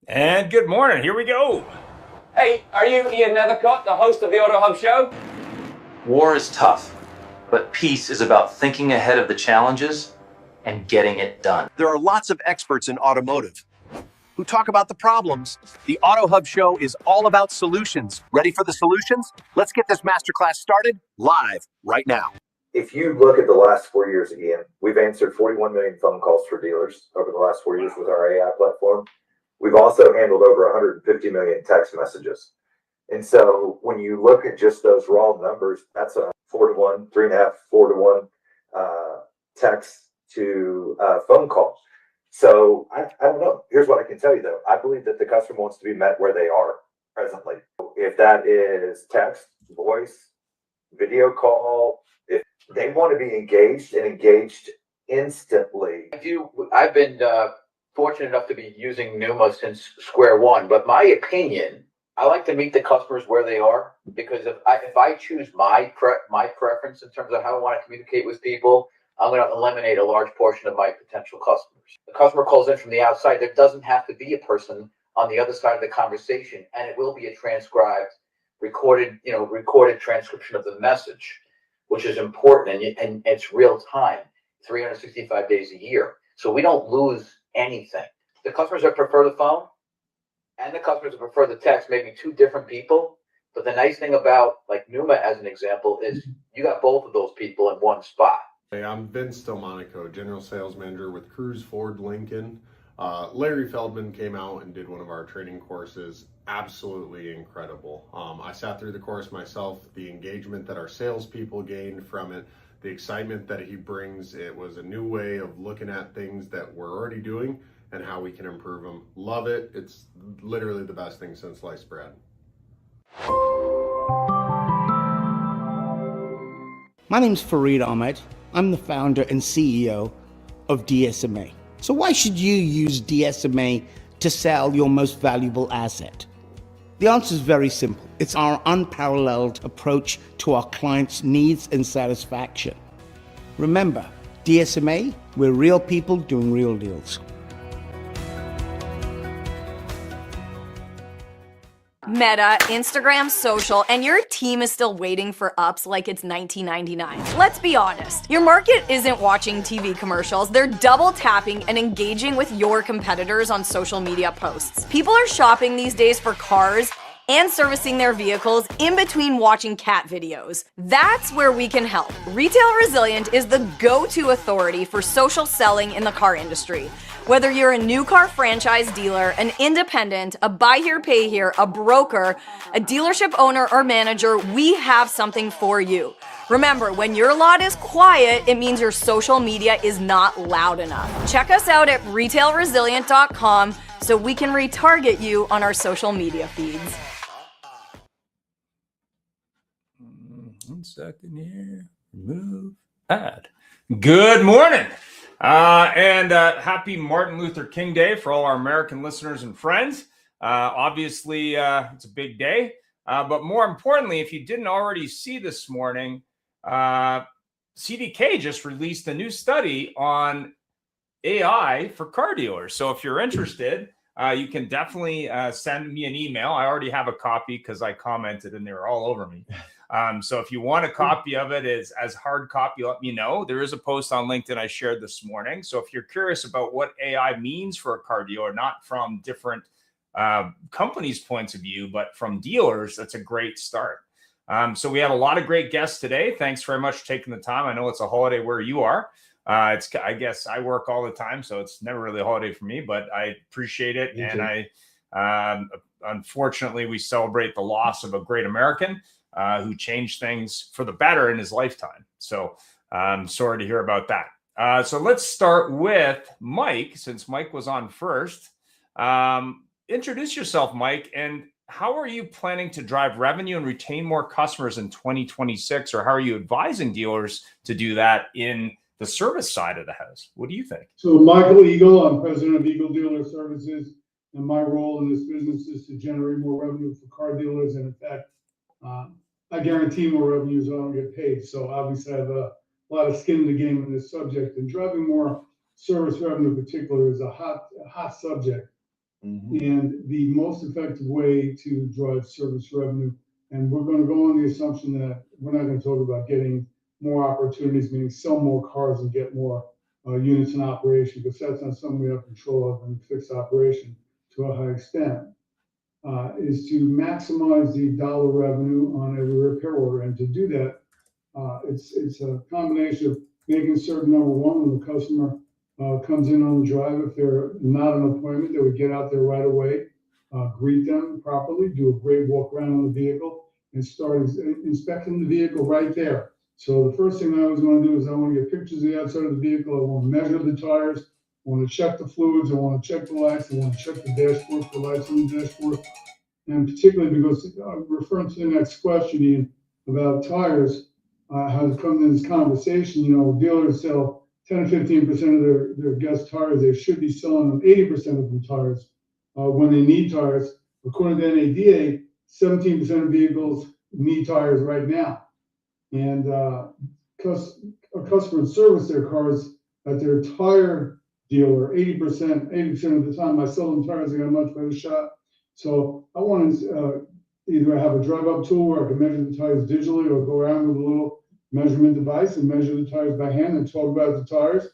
And good morning. Here we go. Hey, are you Ian Nethercott, the host of the Auto Hub Show? War is tough, but peace is about thinking ahead of the challenges and getting it done. There are lots of experts in automotive who talk about the problems. The Auto Hub Show is all about solutions. Ready for the solutions? Let's get this masterclass started live right now. If you look at the last 4 years, Ian, we've answered 41 million phone calls for dealers over the last 4 years with our AI platform. We've also handled over 150 million text messages. And so when you look at just those raw numbers, that's a 4-to-1, 3.5, 4-to-1 text to phone call. So I don't know. Here's what I can tell you, though. I believe that the customer wants to be met where they are presently. If that is text, voice, video call, if they want to be engaged and engaged instantly. I've been fortunate enough to be using Numa since square one, but my opinion, I like to meet the customers where they are, because if I choose my preference in terms of how I want to communicate with people, I'm going to eliminate a large portion of my potential customers. The customer calls in from the outside. There doesn't have to be a person on the other side of the conversation, and it will be a transcribed, recorded transcription of the message, which is important, and it's real time, 365 days a year. So we don't lose anything. The customers that prefer the phone and the customers that prefer the text may be two different people, but the nice thing about like Numa as an example is you got both of those people in one spot. Hey, I'm Vince Delmonico, General Sales Manager with Cruise Ford Lincoln. Larry Feldman came out and did one of our training courses. Absolutely incredible. I sat through the course myself. The engagement that our salespeople gained from it, the excitement that he brings, it was a new way of looking at things that we're already doing and how we can improve them. Love it. It's literally the best thing since sliced bread. My name's Fareed Ahmed. I'm the founder and CEO of DSMA. So why should you use DSMA to sell your most valuable asset? The answer is very simple. It's our unparalleled approach to our clients' needs and satisfaction. Remember, DSMA, we're real people doing real deals. Meta, Instagram, social, and your team is still waiting for ups like it's 1999. Let's be honest, your market isn't watching TV commercials, they're double tapping and engaging with your competitors on social media posts. People are shopping these days for cars and servicing their vehicles in between watching cat videos. That's where we can help. Retail Resilient is the go-to authority for social selling in the car industry. Whether you're a new car franchise dealer, an independent, a buy here, pay here, a broker, a dealership owner or manager, we have something for you. Remember, when your lot is quiet, it means your social media is not loud enough. Check us out at retailresilient.com so we can retarget you on our social media feeds. 1 second here. Remove ad. Good morning. And happy Martin Luther King Day for all our American listeners and friends. Obviously, it's a big day. But more importantly, if you didn't already see this morning, CDK just released a new study on AI for car dealers. So if you're interested, you can definitely send me an email. I already have a copy because I commented and they were all over me. So if you want a copy of it as hard copy, let me know. There is a post on LinkedIn I shared this morning. So if you're curious about what AI means for a car dealer, not from different companies' points of view, but from dealers, that's a great start. So we have a lot of great guests today. Thanks very much for taking the time. I know it's a holiday where you are. I guess I work all the time, so it's never really a holiday for me, but I appreciate it. Me and too. Unfortunately, we celebrate the loss of a great American who changed things for the better in his lifetime. So I'm sorry to hear about that. So let's start with Mike, since Mike was on first. Introduce yourself, Mike, and how are you planning to drive revenue and retain more customers in 2026? Or how are you advising dealers to do that in the service side of the house? What do you think? So Michael Eagle, I'm president of Eagle Dealer Services, and my role in this business is to generate more revenue for car dealers. And in fact, I guarantee more revenue so I don't get paid. So obviously I have a lot of skin in the game in this subject, and driving more service revenue in particular is a hot subject. and the most effective way to drive service revenue. And we're going to go on the assumption that we're not going to talk about getting more opportunities, meaning sell more cars and get more units in operation, because that's not something we have control of in fixed operation to a high extent, is to maximize the dollar revenue on every repair order. And to do that, it's a combination of making certain, number one, when the customer comes in on the drive, if they're not an appointment, that we get out there right away, greet them properly, do a great walk around on the vehicle, and start inspecting the vehicle right there. So the first thing I always want to do is I want to get pictures of the outside of the vehicle. I want to measure the tires. I want to check the fluids. I want to check the lights. I want to check the dashboard for lights on the dashboard. And particularly because referring to the next question, Ian, about tires, has come in this conversation. Dealers sell 10 to 15% of their guest tires. They should be selling them 80% of the tires when they need tires. According to NADA, 17% of vehicles need tires right now. And customers service their cars at their tire dealer 80% of the time. I sell them tires, I got a much better shot. So I want to either have a drive-up tool where I can measure the tires digitally, or go around with a little measurement device and measure the tires by hand and talk about the tires.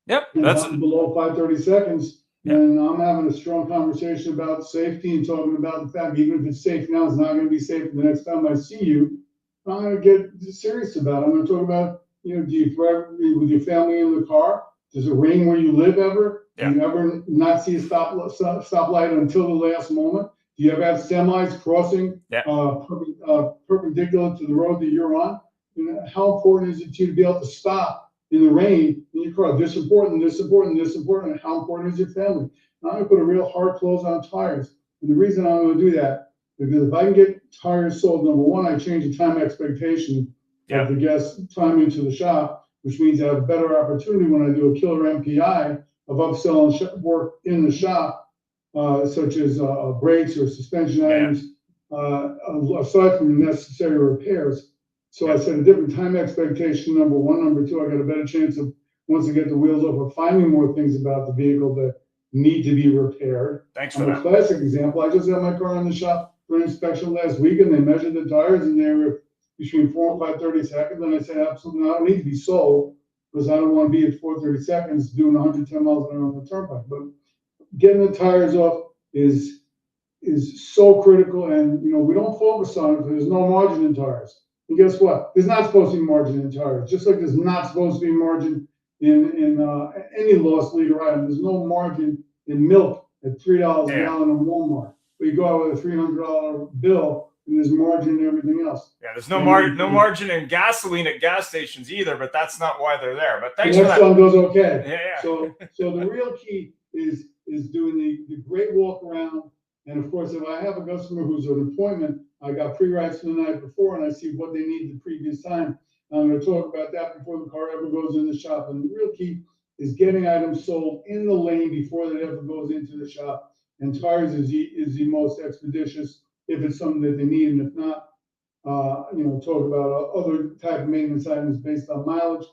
Yep, and that's below 530 seconds. Yep. And I'm having a strong conversation about safety and talking about the fact, even if it's safe now, it's not going to be safe the next time I see you. I'm going to get serious about it. I'm going to talk about, do you drive with your family in the car? Does it rain where you live ever? Yeah. Do you ever not see a stoplight until the last moment? Do you ever have semis crossing perpendicular to the road that you're on? How important is it to you to be able to stop in the rain in your car? This important, this important, this important. And how important is your family? I'm going to put a real hard close on tires. And the reason I'm going to do that, because if I can get tires sold, number one, I change the time expectation of the guest time into the shop, which means I have a better opportunity when I do a killer MPI of upselling work in the shop, such as brakes or suspension items, aside from the necessary repairs. So I set a different time expectation, number one. Number two, I got a better chance of, once I get the wheels off, of finding more things about the vehicle that need to be repaired. Thanks for that. A classic example, I just had my car in the shop for an inspection last week, and they measured the tires, and they were between 4 and 530 seconds. And I said, absolutely, I don't need to be sold, because I don't want to be at 430 seconds doing 110 miles an hour on the turnpike. But getting the tires off is so critical, and we don't focus on it because there's no margin in tires. And guess what? There's not supposed to be margin in tires, just like there's not supposed to be margin in any loss leader item. There's no margin in milk at $3 a gallon in Walmart. But you go out with a $300 bill, and there's margin in everything else. Yeah, there's no margin in gasoline at gas stations either, but that's not why they're there. But thanks for that. One goes okay. Yeah. So the real key is doing the great walk around. And of course, if I have a customer who's an appointment, I got pre-rides from the night before, and I see what they need the previous time. I'm going to talk about that before the car ever goes in the shop. And the real key is getting items sold in the lane before that ever goes into the shop. And tires is the most expeditious if it's something that they need, and if not, talk about other type of maintenance items based on mileage.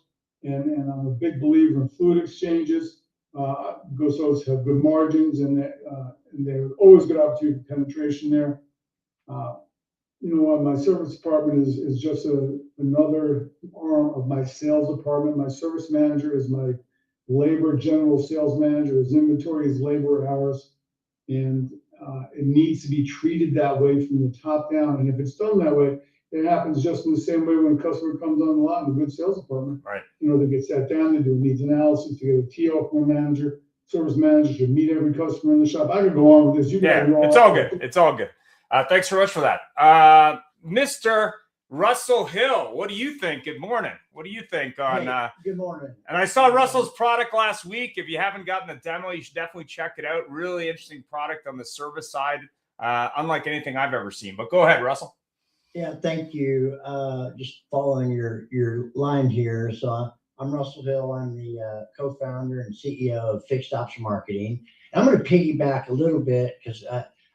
And I'm a big believer in fluid exchanges. Because those have good margins, and there's always good opportunity for penetration there. My service department is just another arm of my sales department. My service manager is my labor general sales manager. His inventory is labor hours, and it needs to be treated that way from the top down. And if it's done that way, it happens just in the same way when a customer comes on the lot in a good sales department. Right. They get sat down, they do a needs analysis, they get a TO from a manager, service manager should meet every customer in the shop. I could go on with this. It's all good. It's all good. Thanks very much for that. Mr. Russell Hill, what do you think? Good morning. What do you think on good morning. And I saw Russell's product last week. If you haven't gotten the demo, you should definitely check it out. Really interesting product on the service side, unlike anything I've ever seen. But go ahead, Russell. Yeah, thank you. Just following your line here. So I'm Russell Hill. I'm the co-founder and CEO of Fixed Ops Marketing. And I'm going to piggyback a little bit because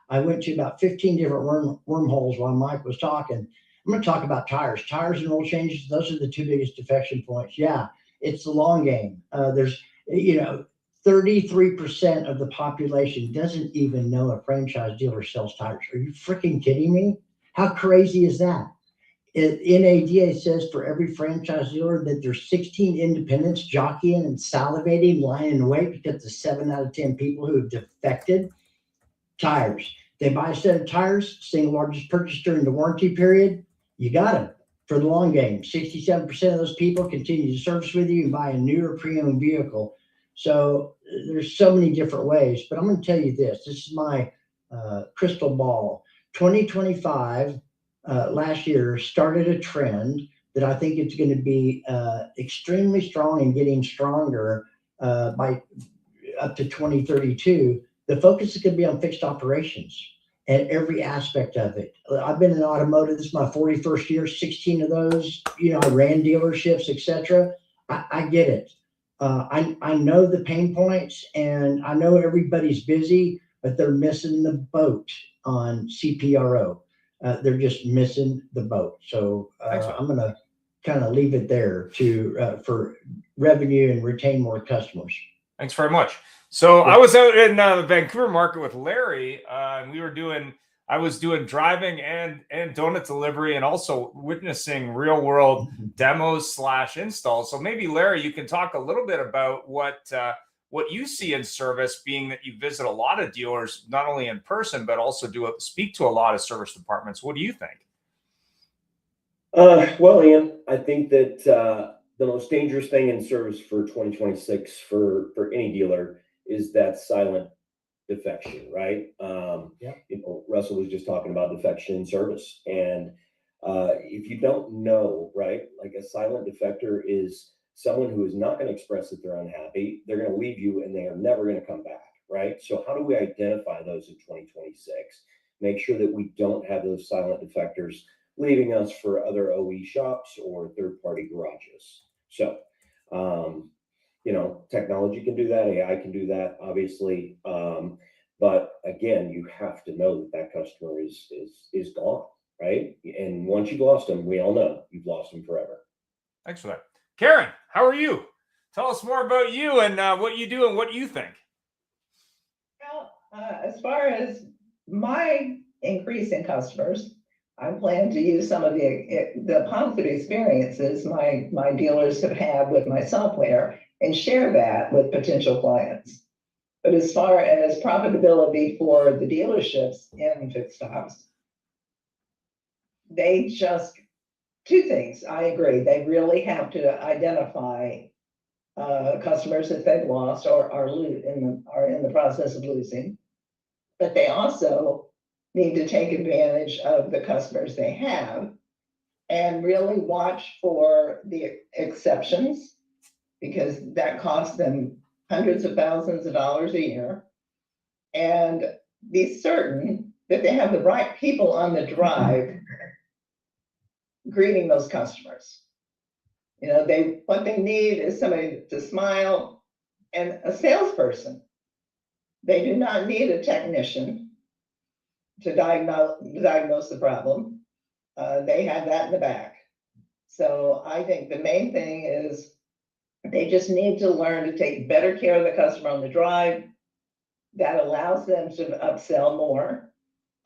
I went to about 15 different wormholes while Mike was talking. I'm going to talk about tires. Tires and oil changes, those are the two biggest defection points. Yeah, it's the long game. There's, 33% of the population doesn't even know a franchise dealer sells tires. Are you freaking kidding me? How crazy is that? NADA says for every franchise dealer that there's 16 independents jockeying and salivating, lying in wait because the 7 out of 10 people who have defected tires. They buy a set of tires, single largest purchase during the warranty period. You got them for the long game. 67% of those people continue to service with you and buy a new or pre-owned vehicle. So there's so many different ways, but I'm going to tell you this. This is my crystal ball. 2025, last year, started a trend that I think it's going to be extremely strong and getting stronger by up to 2032. The focus is going to be on fixed operations and every aspect of it. I've been in automotive. This is my 41st year, 16 of those, I ran dealerships, etc. I get it. I know the pain points, and I know everybody's busy, but they're missing the boat on CPRO. They're just missing the boat. So I'm going to kind of leave it there for revenue and retain more customers. Thanks very much. So I was out in the Vancouver market with Larry, and I was doing driving and donut delivery, and also witnessing real world demos / installs. So maybe Larry, you can talk a little bit about what you see in service, being that you visit a lot of dealers, not only in person, but also speak to a lot of service departments. What do you think? Well, Ian, I think that the most dangerous thing in service for 2026 for any dealer is that silent defection, right? Russell was just talking about defection in service. And if you don't know, right, like a silent defector is someone who is not going to express that they're unhappy. They're going to leave you and they are never going to come back, right? So how do we identify those in 2026? Make sure that we don't have those silent defectors leaving us for other OE shops or third-party garages. So, technology can do that. AI can do that, obviously. But again, you have to know that customer is gone, right? And once you've lost them, we all know you've lost them forever. Thanks for that. Karen, how are you? Tell us more about you and what you do and what you think. Well, as far as my increase in customers, I plan to use some of the positive experiences my dealers have had with my software and share that with potential clients. But as far as profitability for the dealerships in fixed stops, they just, two things. I agree. They really have to identify customers that they've lost or are in the process of losing. But they also need to take advantage of the customers they have and really watch for the exceptions, because that costs them hundreds of thousands of dollars a year, and be certain that they have the right people on the drive greeting those customers. What they need is somebody to smile and a salesperson. They do not need a technician to diagnose the problem. They have that in the back. So I think the main thing is they just need to learn to take better care of the customer on the drive. That allows them to upsell more.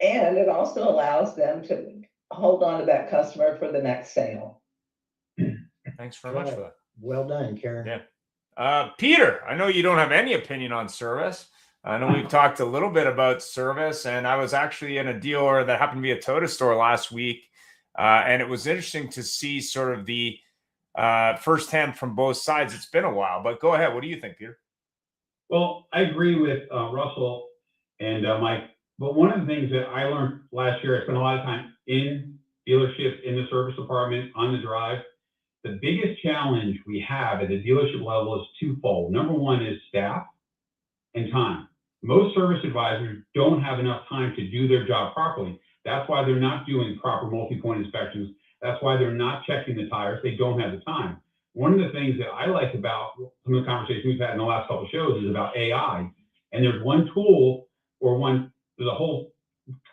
And it also allows them to hold on to that customer for the next sale. Thanks very much for that. Well done, Karen. Yeah. Peter, I know you don't have any opinion on service. I know we've talked a little bit about service, and I was actually in a dealer that happened to be a Toyota store last week. And it was interesting to see sort of the firsthand from both sides. It's been a while, but go ahead. What do you think, Peter? Well, I agree with Russell and Mike. But one of the things that I learned last year, I spent a lot of time in dealerships, in the service department, on the drive. The biggest challenge we have at the dealership level is twofold. Number one is staff and time. Most service advisors don't have enough time to do their job properly. That's why they're not doing proper multi-point inspections. That's why they're not checking the tires. They don't have the time. One of the things that I like about some of the conversations we've had in the last couple of shows is about AI. And there's one tool there's a whole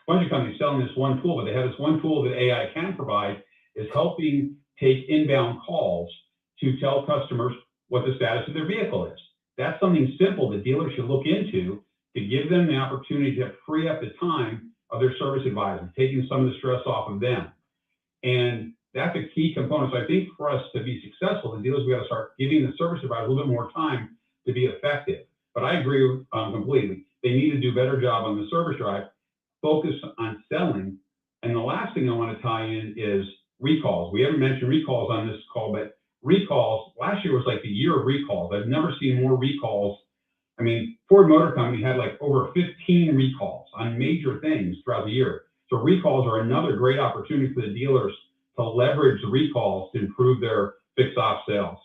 bunch of companies selling this one tool, but they have this one tool that AI can provide, is helping take inbound calls to tell customers what the status of their vehicle is. that's something simple that dealers should look into to give them the opportunity to free up the time of their service advisor, taking some of the stress off of them. And that's a key component. So I think for us to be successful, the dealers, we got to start giving the service advisor a little bit more time to be effective. But I agree completely. They need to do a better job on the service drive, focus on selling. And the last thing I want to tie in is recalls. We haven't mentioned recalls on this call, but recalls, last year was like the year of recalls. I've never seen more recalls. I mean, Ford Motor Company had like over 15 recalls on major things throughout the year. So recalls are another great opportunity for the dealers to leverage the recalls to improve their fixed ops sales.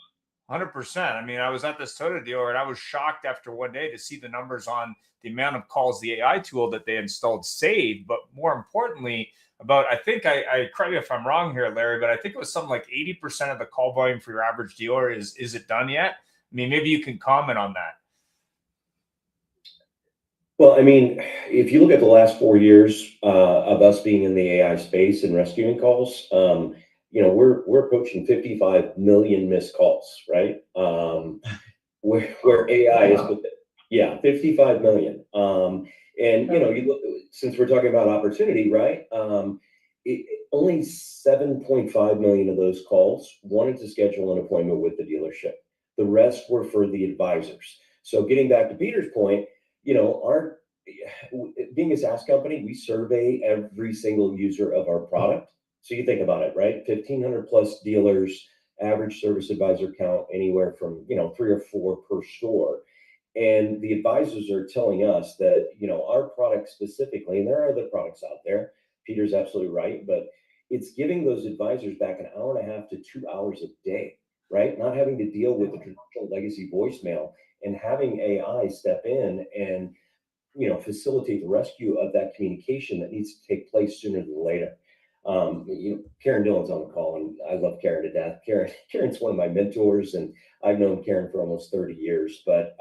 100%. I mean, I was at this Toyota dealer and I was shocked after one day to see the numbers on the amount of calls the AI tool that they installed saved. But more importantly, I think I correct me if I'm wrong here, Larry, but I think it was something like 80% of the call volume for your average dealer. Is it done yet? I mean, maybe you can comment on that. Well, I mean, if you look at the last 4 years of us being in the AI space and rescuing calls, we're approaching 55 million missed calls, right? Where AI is with it. Yeah, 55 million. And you look, since we're talking about opportunity, right? Only 7.5 million of those calls wanted to schedule an appointment with the dealership. The rest were for the advisors. So getting back to Peter's point, being a SaaS company, we survey every single user of our product. So you think about it, right? 1,500 plus dealers, average service advisor count anywhere from 3 or 4 per store. And the advisors are telling us that our product specifically, and there are other products out there. Peter's absolutely right, but it's giving those advisors back an hour and a half to 2 hours a day, right? Not having to deal with the traditional legacy voicemail and having AI step in and facilitate the rescue of that communication that needs to take place sooner than later. Karen Dillon's on the call, and I love Karen to death. Karen's one of my mentors, and I've known Karen for almost 30 years. But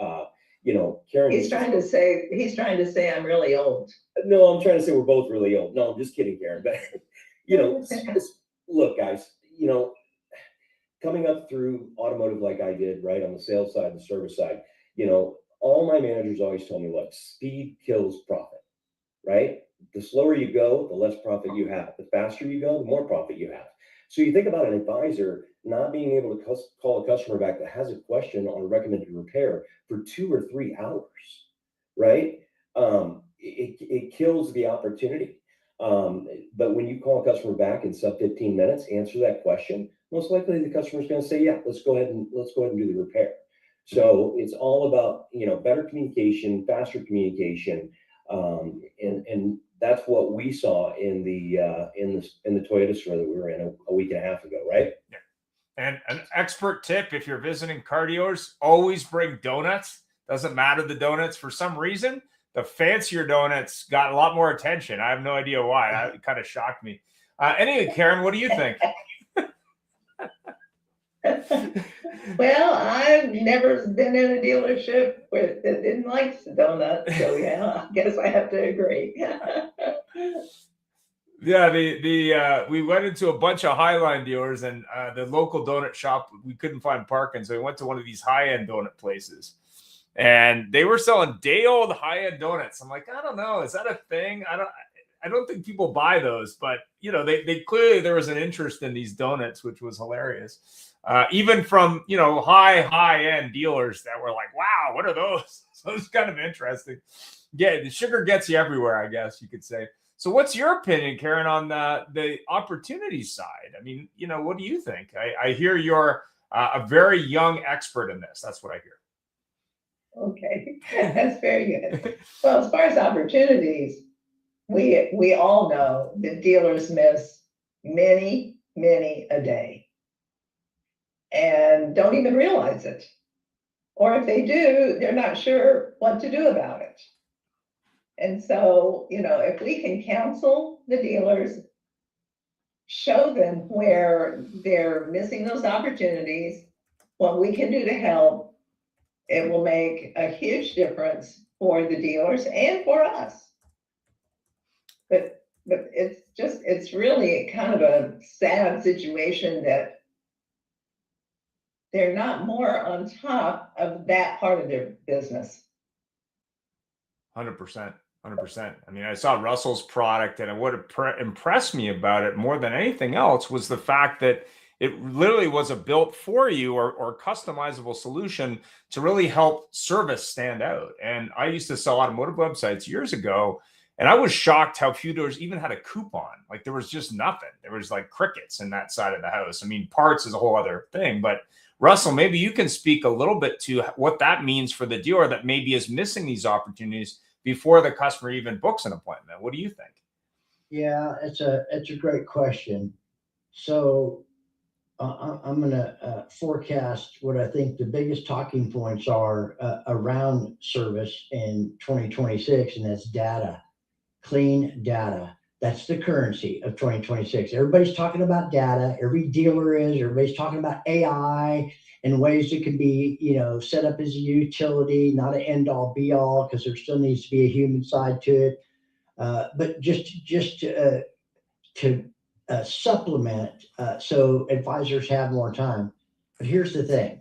Karen. He's trying to say I'm really old. No, I'm trying to say we're both really old. No, I'm just kidding, Karen. But look, guys, coming up through automotive like I did, right, on the sales side, the service side, all my managers always told me, look, speed kills profit, right? The slower you go, the less profit you have. The faster you go, the more profit you have. So you think about an advisor not being able to call a customer back that has a question on a recommended repair for 2 or 3 hours, right? It kills the opportunity. But when you call a customer back in sub 15 minutes, answer that question, most likely the customer is going to say, yeah, let's go ahead and do the repair. So it's all about, better communication, faster communication. And that's what we saw in the Toyota store that we were in a week and a half ago, right? Yeah. And an expert tip, if you're visiting car dealers, always bring donuts. Doesn't matter the donuts. For some reason, the fancier donuts got a lot more attention. I have no idea why. It kind of shocked me. Anyway, Karen, what do you think? Well, I've never been in a dealership that didn't like donuts, so yeah, I guess I have to agree. Yeah, we went into a bunch of Highline dealers, and the local donut shop, we couldn't find parking, so we went to one of these high-end donut places, and they were selling day-old high-end donuts. I'm like, I don't know, is that a thing? I don't think people buy those, but they clearly, there was an interest in these donuts, which was hilarious. Even from high-end dealers that were like, wow, what are those? So it's kind of interesting. Yeah, the sugar gets you everywhere, I guess you could say. So what's your opinion, Karen, on the opportunity side? I mean, what do you think? I hear you're a very young expert in this. That's what I hear. Okay, that's very good. Well, as far as opportunities, we all know that dealers miss many, many a day and don't even realize it. Or if they do, they're not sure what to do about it. And so, if we can counsel the dealers, show them where they're missing those opportunities, what we can do to help, it will make a huge difference for the dealers and for us. But it's really kind of a sad situation that they're not more on top of that part of their business. 100%. 100%. I mean, I saw Russell's product, and what impressed me about it more than anything else was the fact that it literally was a built for you or customizable solution to really help service stand out. And I used to sell automotive websites years ago, and I was shocked how few doors even had a coupon. Like, there was just nothing. There was like crickets in that side of the house. I mean, parts is a whole other thing. But Russell, maybe you can speak a little bit to what that means for the dealer that maybe is missing these opportunities before the customer even books an appointment. What do you think? Yeah, it's a great question. So I'm going to forecast what I think the biggest talking points are around service in 2026, and that's data, clean data. That's the currency of 2026. Everybody's talking about data. Every dealer is. Everybody's talking about AI and ways it can be, set up as a utility, not an end all be all, because there still needs to be a human side to it. But just to supplement, so advisors have more time. But here's the thing: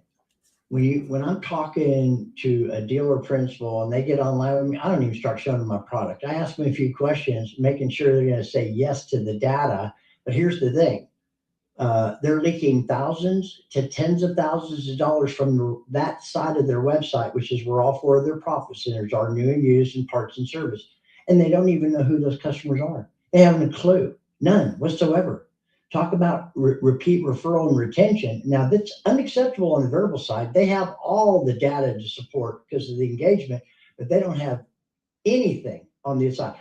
when I'm talking to a dealer principal and they get online with me, I don't even start showing them my product. I ask them a few questions, making sure they're going to say yes to the data. But here's the thing: they're leaking thousands to tens of thousands of dollars from that side of their website, which is where all 4 of their profit centers are, new and used, and parts and service. And they don't even know who those customers are. They haven't a clue. None whatsoever. Talk about repeat referral and retention. Now, that's unacceptable on the variable side. They have all the data to support because of the engagement, but they don't have anything on the side.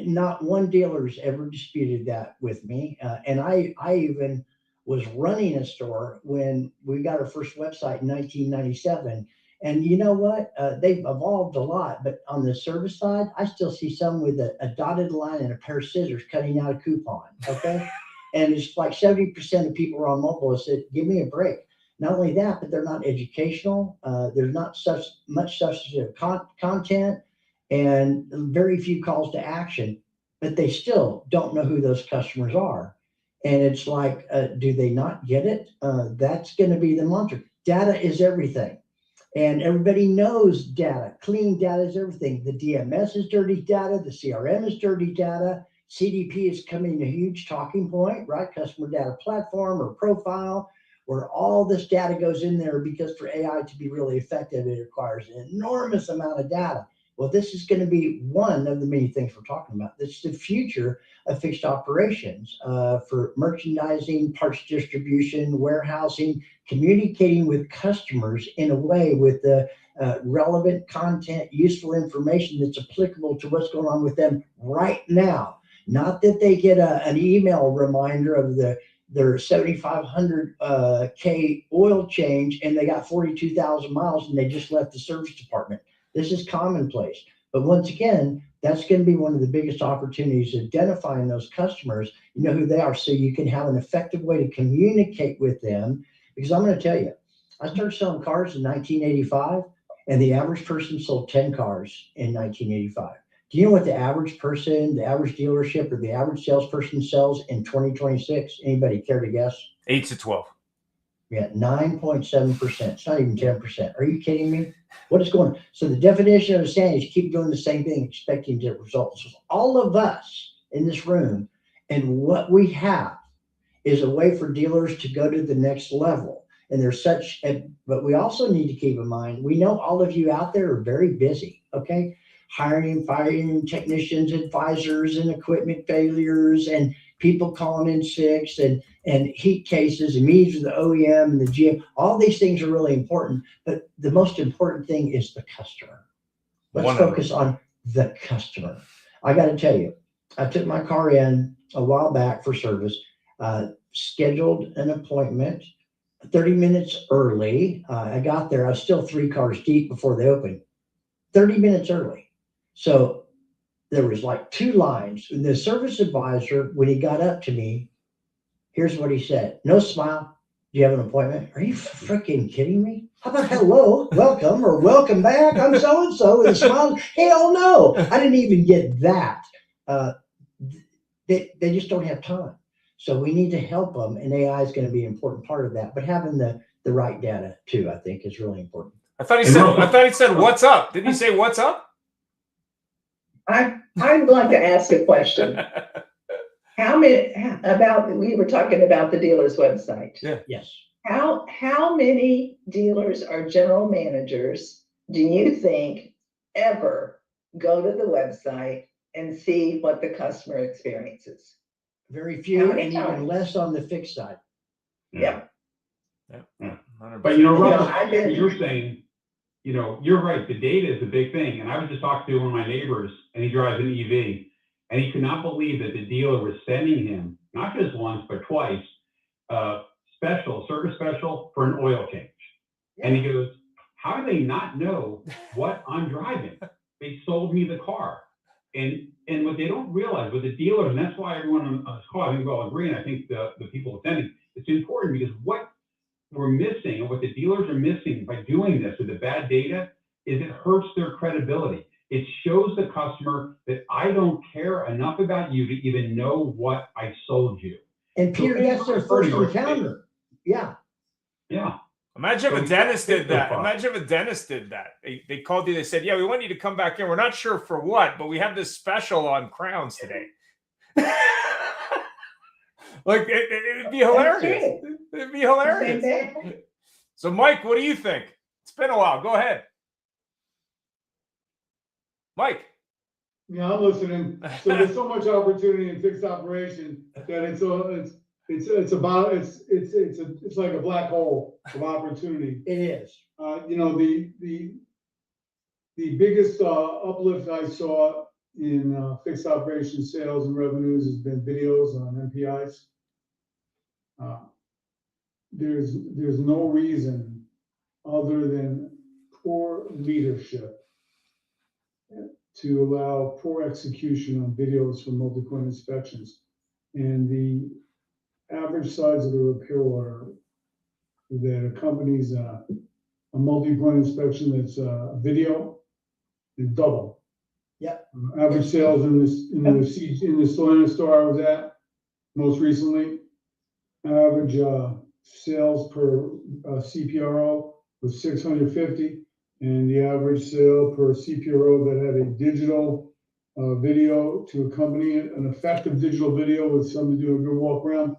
Not one dealer has ever disputed that with me. And I even was running a store when we got our first website in 1997. And you know what? They've evolved a lot, but on the service side, I still see some with a dotted line and a pair of scissors cutting out a coupon. Okay. And it's like 70% of people are on mobile. I said, give me a break. Not only that, but they're not educational. There's not such much substantive content and very few calls to action, but they still don't know who those customers are. And it's like, do they not get it? That's going to be the mantra. Data is everything. And everybody knows data. Clean data is everything. The DMS is dirty data. The CRM is dirty data. CDP is coming a huge talking point, right? Customer data platform or profile, where all this data goes in there, because for AI to be really effective, it requires an enormous amount of data. Well, this is going to be one of the many things we're talking about. This is the future of fixed operations for merchandising, parts distribution, warehousing, communicating with customers in a way with the relevant content, useful information that's applicable to what's going on with them right now. Not that they get an email reminder of their 7,500 K oil change and they got 42,000 miles and they just left the service department. This is commonplace. But once again, that's going to be one of the biggest opportunities, identifying those customers, you know who they are, so you can have an effective way to communicate with them. Because I'm going to tell you, I started selling cars in 1985, and the average person sold 10 cars in 1985. Do you know what the average person, the average dealership, or the average salesperson sells in 2026? Anybody care to guess? 8 to 12. Yeah, 9.7%. It's not even 10%. Are you kidding me? What is going on? So the definition of insanity is you keep doing the same thing, expecting different results. So all of us in this room, and what we have is a way for dealers to go to the next level. And there's such, but we also need to keep in mind, we know all of you out there are very busy, okay? Hiring, firing technicians, advisors, and equipment failures, and people calling in sick, and heat cases, and meetings with the OEM and the GM. All these things are really important, but the most important thing is the customer. Let's focus on the customer. I got to tell you, I took my car in a while back for service, scheduled an appointment 30 minutes early. I got there, I was still 3 cars deep before they opened, 30 minutes early. So there was like 2 lines. And the service advisor, when he got up to me, here's what he said. No smile. Do you have an appointment? Are you freaking kidding me? How about hello, welcome, or welcome back? I'm so-and-so with a smile. Hell no. I didn't even get that. They just don't have time. So we need to help them, and AI is going to be an important part of that. But having the the right data too, I think is really important. I thought he said what's up. Did he say what's up? I'd like to ask a question. We were talking about the dealer's website. Yeah. Yes. How many dealers or general managers do you think ever go to the website and see what the customer experiences? Very few, and even less on the fixed side. Yeah. But Russell, you're saying, you're right. The data is a big thing. And I was just talking to one of my neighbors, and he drives an EV, and he could not believe that the dealer was sending him, not just once, but twice, service special for an oil change. Yeah. And he goes, how do they not know what I'm driving? They sold me the car. And what they don't realize with the dealers, and that's why everyone on this call, I think we all agree, and I think the people attending, it's important because what we're missing and what the dealers are missing by doing this with the bad data is it hurts their credibility. It shows the customer that I don't care enough about you to even know what I sold you. And Peter, that's their first encounter. Yeah. Yeah. Imagine if a dentist did that. Imagine if a dentist did that. They called you, they said, yeah, we want you to come back in. We're not sure for what, but we have this special on crowns today. Like, it'd be hilarious. It'd be hilarious. So, Mike, what do you think? It's been a while. Go ahead. Mike. Yeah, I'm listening. So there's so much opportunity in fixed operation that it's like a black hole of opportunity. It is. The biggest uplift I saw in fixed operation sales and revenues has been videos on MPIs. There's no reason other than poor leadership to allow poor execution on videos for multi-point inspections. And the average size of the repair order that accompanies a multi-point inspection that's video is double. Yep. Average sales in the Solana store I was at most recently, average sales per CPRO was 650. And the average sale per CPRO that had a digital video to accompany it, an effective digital video with somebody doing a good walk around,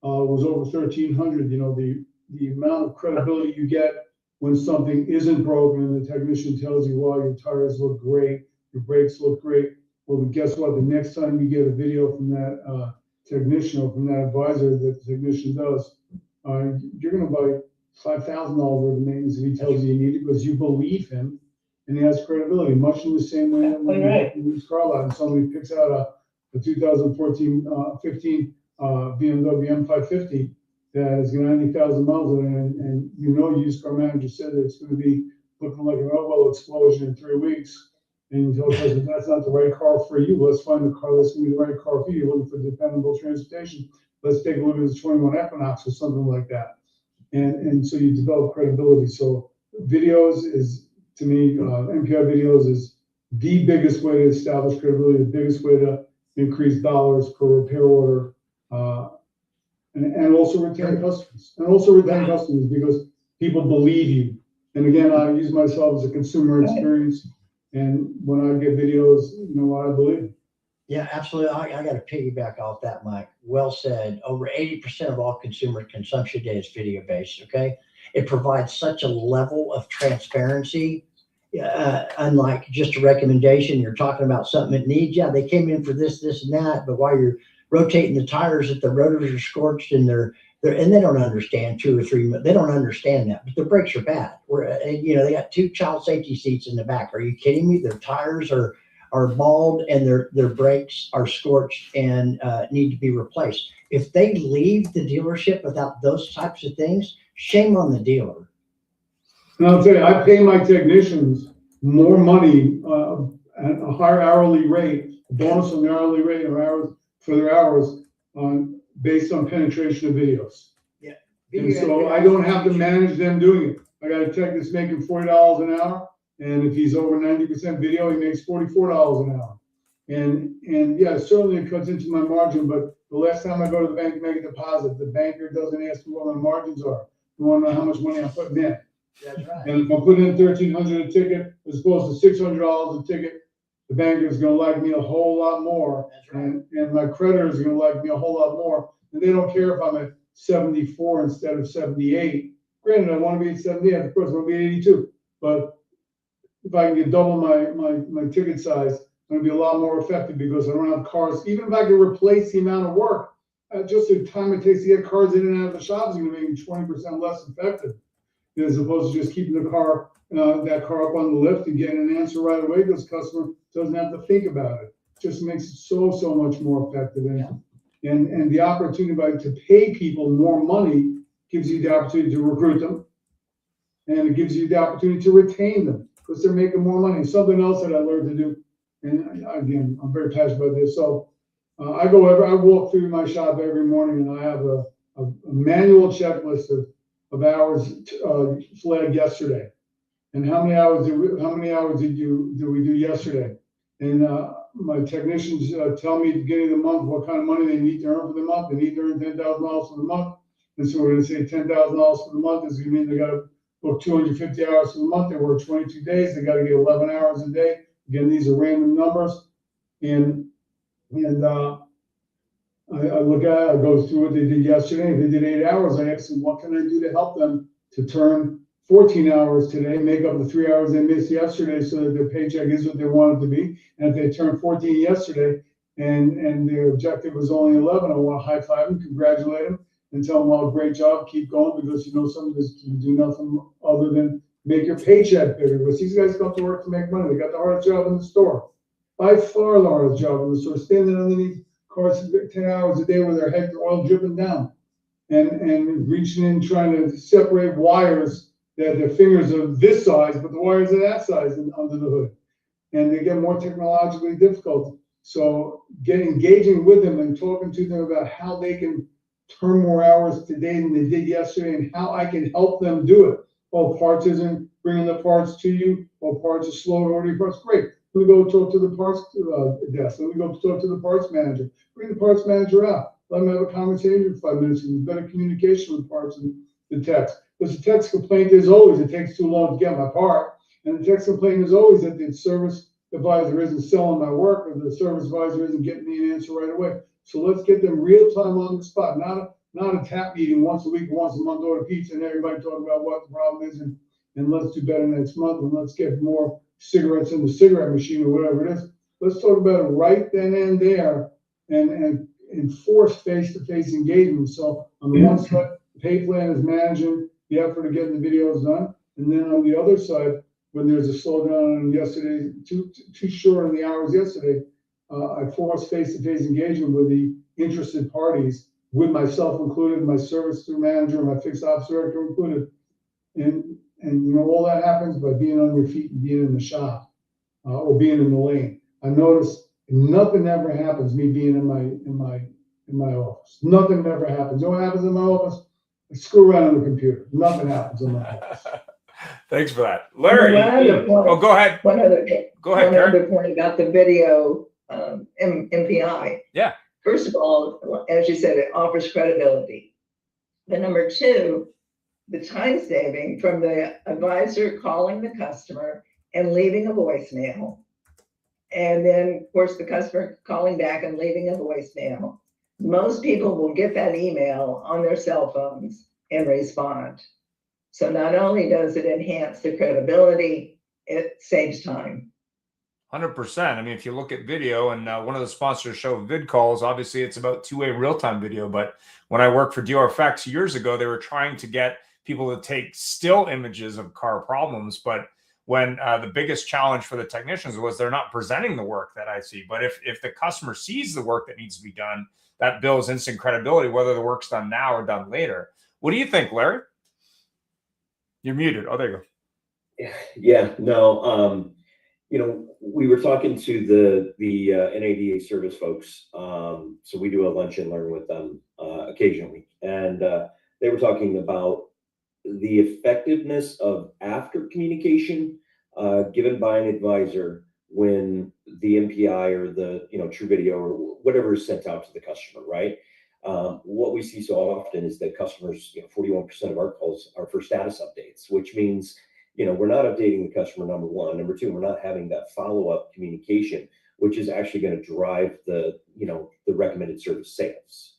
was over 1,300. The amount of credibility you get when something isn't broken and the technician tells you, wow, your tires look great, your brakes look great. Well, guess what? The next time you get a video from that technician or from that advisor that the technician does, you're going to buy $5,000 worth of maintenance if he tells you need it because you believe him and he has credibility, much in the same way that when you use car lot and somebody picks out a 2014 15 BMW M550 that has 90,000 miles on it, and used car manager said that it's going to be looking like an oil explosion in 3 weeks, and you tell the person that's not the right car for you. Let's find the car that's going to be the right car for you. You're looking for dependable transportation. Let's take a look at the 21 Equinox or something like that. And so you develop credibility. So videos is, to me, MPI videos is the biggest way to establish credibility, the biggest way to increase dollars per repair order, and also retain customers. And also retain customers because people believe you. And again, I use myself as a consumer experience. And when I get videos, I believe. Yeah, absolutely. I got to piggyback off that, Mike. Well said. Over 80% of all consumer consumption today is video based. Okay. It provides such a level of transparency. Unlike just a recommendation, you're talking about something that needs. Yeah, they came in for this, and that, but while you're rotating the tires, that the rotors are scorched and and they don't understand 2 or 3. They don't understand that, but the brakes are bad. They got 2 child safety seats in the back. Are you kidding me? Their tires are bald and their brakes are scorched and need to be replaced. If they leave the dealership without those types of things, shame on the dealer. And I'll tell you, I pay my technicians more money at a higher hourly rate, bonus on the hourly rate or hours for their hours based on penetration of videos. Yeah. And so I don't have to manage them doing it. I got a tech that's making $40 an hour. And if he's over 90% video, he makes $44 an hour. And yeah, certainly it cuts into my margin, but the last time I go to the bank to make a deposit, the banker doesn't ask me what my margins are. You want to know how much money I'm putting in. That's right. And if I'm putting in $1,300 a ticket as opposed to $600 a ticket, the banker is going to like me a whole lot more. That's right. And my creditor is going to like me a whole lot more. And they don't care if I'm at 74 instead of 78. Granted, I want to be at 78. Of course, I want to be at 82. But if I can get double my ticket size, I'm going to be a lot more effective because I don't have cars. Even if I can replace the amount of work, just the time it takes to get cars in and out of the shop is going to make me 20% less effective, as opposed to just keeping the car, that car up on the lift and getting an answer right away because the customer doesn't have to think about it. Just makes it so much more effective. And the opportunity to pay people more money gives you the opportunity to recruit them, and it gives you the opportunity to retain them because they're making more money. Something else that I learned to do, and again, I'm very passionate about this. So I walk through my shop every morning, and I have a manual checklist of hours flagged yesterday, and how many hours did we do yesterday? And my technicians tell me at the beginning of the month what kind of money they need to earn for the month. They need to earn $10,000 for the month, and so we're going to say $10,000 for the month is going to mean they got to book 250 hours for the month. They work 22 days. They got to get 11 hours a day. Again, these are random numbers, and I look at it, I go through what they did yesterday. If they did 8 hours, I ask them, what can I do to help them to turn 14 hours today, make up the 3 hours they missed yesterday so that their paycheck is what they want it to be. And if they turned 14 yesterday and their objective was only 11, I want to high five them, congratulate them, and tell them, well, great job, keep going, because you know some of this can do nothing other than make your paycheck bigger. Because these guys come to work to make money. They got the hardest job in the store. By far the hardest job in the store, standing underneath cars 10 hours a day with their head oil dripping down and reaching in trying to separate wires that their fingers are this size, but the wires are that size under the hood. And they get more technologically difficult. So engaging with them and talking to them about how they can turn more hours today than they did yesterday and how I can help them do it. Oh, parts isn't bringing the parts to you. Oh, parts are slow to order your parts. Great. Let me go talk to the parts desk. Let me go talk to the parts manager. Bring the parts manager out. Let them have a conversation for 5 minutes and better communication with parts and the techs. Because the tech's complaint is always it takes too long to get my part. And the tech's complaint is always that the service advisor isn't selling my work or the service advisor isn't getting me an answer right away. So let's get them real time on the spot, not a tap meeting once a week, once a month, order pizza and everybody talking about what the problem is and let's do better next month and let's get more cigarettes in the cigarette machine or whatever it is. Let's talk about it right then and there and enforce face-to-face engagement. So on the one side, the pay plan is managing the effort of getting the videos done. And then on the other side, when there's a slowdown on yesterday, too short on the hours yesterday, I force face-to-face engagement with the interested parties, with myself included, my service manager, my fixed ops director included. And you know, all that happens by being on your feet and being in the shop or being in the lane. I notice nothing ever happens me being in my office. Nothing ever happens. You know what happens in my office? I screw around on the computer. Nothing happens in my office. Thanks for that, Larry. Go ahead. One other Karen. point about the video MPI. Yeah. First of all, as you said, it offers credibility. But number two, the time saving from the advisor calling the customer and leaving a voicemail. And then, of course, the customer calling back and leaving a voicemail. Most people will get that email on their cell phones and respond. So not only does it enhance the credibility, it saves time. 100%. I mean, if you look at video, and one of the sponsors show VidCalls, obviously it's about two-way real-time video. But when I worked for DRFX years ago, they were trying to get people to take still images of car problems. But when the biggest challenge for the technicians was they're not presenting the work that I see. But if the customer sees the work that needs to be done, that builds instant credibility, whether the work's done now or done later. What do you think, Larry? You're muted. Oh, there you go. Yeah, no. You know, we were talking to the NADA service folks. So we do a lunch and learn with them occasionally. And they were talking about the effectiveness of after communication given by an advisor when the MPI or the True Video or whatever is sent out to the customer, right? What we see so often is that customers, 41% of our calls are for status updates, which means, we're not updating the customer, number one. Number two, we're not having that follow-up communication, which is actually going to drive the recommended service sales.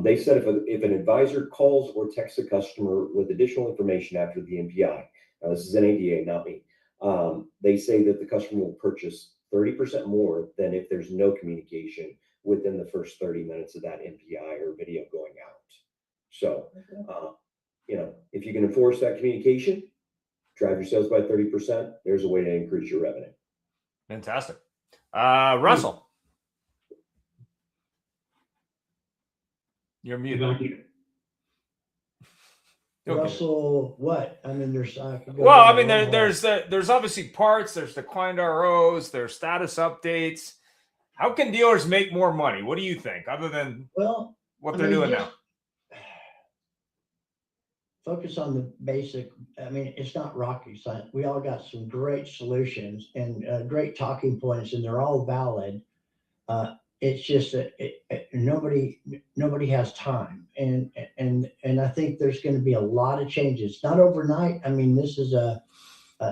They said if an advisor calls or texts a customer with additional information after the MPI, now this is an ADA, not me, they say that the customer will purchase 30% more than if there's no communication within the first 30 minutes of that MPI or video going out. So, if you can enforce that communication, drive your sales by 30%, there's a way to increase your revenue. Fantastic. Russell. You're muted. Okay. Russell, what? I mean, there's there's obviously parts, there's declined ROs, there's status updates. How can dealers make more money? What do you think, other than what they're doing now? Focus on the basic. I mean, it's not rocket science. We all got some great solutions and great talking points, and they're all valid. It's just that nobody has time, and I think there's going to be a lot of changes. Not overnight. I mean, this is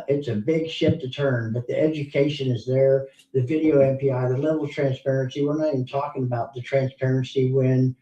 it's a big ship to turn, but the education is there. The video MPI, the level of transparency. We're not even talking about the transparency when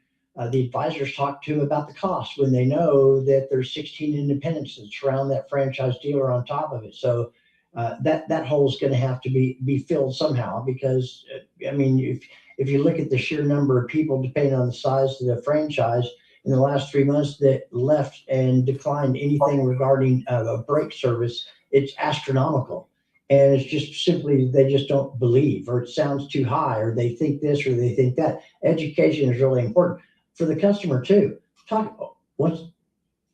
the advisors talk to them about the cost, when they know that there's 16 independents that surround that franchise dealer on top of it. So that hole is going to have to be filled somehow, because I mean, if you look at the sheer number of people, depending on the size of the franchise, in the last 3 months that left and declined anything regarding a brake service, it's astronomical. And it's just simply, they just don't believe, or it sounds too high, or they think this, or they think that. Education is really important for the customer too. What's